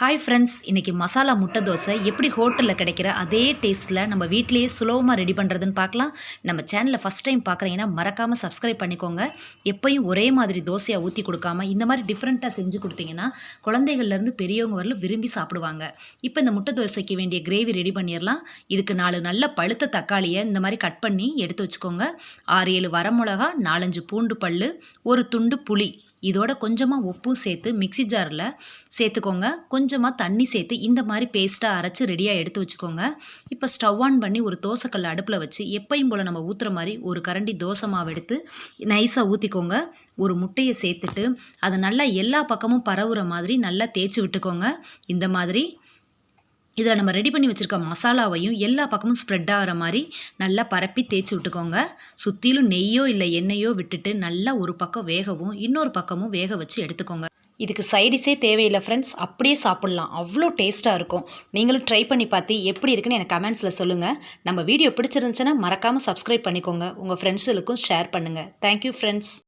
Hi friends, இன்றைக்கி மசாலா முட்டை தோசை எப்படி ஹோட்டலில் கிடைக்கிற அதே டேஸ்ட்டில் நம்ம வீட்டிலேயே சுலபமாக ரெடி பண்ணுறதுன்னு பார்க்கலாம். நம்ம சேனலில் ஃபஸ்ட் டைம் பார்க்குறீங்கன்னா மறக்காமல் சப்ஸ்கிரைப் பண்ணிக்கோங்க. எப்பயும் ஒரே மாதிரி தோசையாக ஊற்றி கொடுக்காம இந்த மாதிரி டிஃப்ரெண்ட்டாக செஞ்சு கொடுத்தீங்கன்னா குழந்தைகள்லேருந்து பெரியவங்க வரலும் விரும்பி சாப்பிடுவாங்க. இப்போ இந்த முட்டை தோசைக்கு வேண்டிய கிரேவி ரெடி பண்ணிடலாம். இதுக்கு 4 நல்ல பழுத்த தக்காளியை இந்த மாதிரி கட் பண்ணி எடுத்து வச்சுக்கோங்க. 6-7 வரமிளகா, 4-5 பூண்டு பல், ஒரு துண்டு புளி, இதோட கொஞ்சமாக உப்பும் சேர்த்து மிக்சி ஜாரில் சேர்த்துக்கோங்க. கொஞ்சமாக தண்ணி சேர்த்து இந்த மாதிரி பேஸ்ட்டாக அரைச்சி ரெடியாக எடுத்து வச்சுக்கோங்க. இப்போ ஸ்டவ் ஆன் பண்ணி ஒரு தோசைக்கல் அடுப்பில் வச்சு எப்பயும் போல் நம்ம ஊற்றுற மாதிரி ஒரு கரண்டி தோசை மாவு எடுத்து நைஸாக ஊற்றிக்கோங்க. ஒரு முட்டையை சேர்த்துட்டு அதை நல்லா எல்லா பக்கமும் பரவுற மாதிரி நல்லா தேய்ச்சி விட்டுக்கோங்க. இந்த மாதிரி இதில் நம்ம ரெடி பண்ணி வச்சுருக்க மசாலாவையும் எல்லா பக்கமும் ஸ்ப்ரெட் ஆகிற மாதிரி நல்லா பரப்பி தேய்ச்சி விட்டுக்கோங்க. சுற்றிலும் நெய்யோ இல்லை எண்ணெயோ விட்டுட்டு நல்லா ஒரு பக்கம் வேகவும் இன்னொரு பக்கமும் வேக வச்சு எடுத்துக்கோங்க. இதுக்கு சைடிஸே தேவையில்லை ஃப்ரெண்ட்ஸ், அப்படியே சாப்பிட்லாம். அவ்வளோ டேஸ்ட்டாக இருக்கும். நீங்களும் ட்ரை பண்ணி பார்த்து எப்படி இருக்குன்னு எனக்கு கமெண்ட்ஸில் சொல்லுங்கள். நம்ம வீடியோ பிடிச்சிருந்துச்சுன்னா மறக்காமல் சப்ஸ்கிரைப் பண்ணிக்கோங்க. உங்கள் ஃப்ரெண்ட்ஸுகளுக்கும் ஷேர் பண்ணுங்கள். Thank you friends.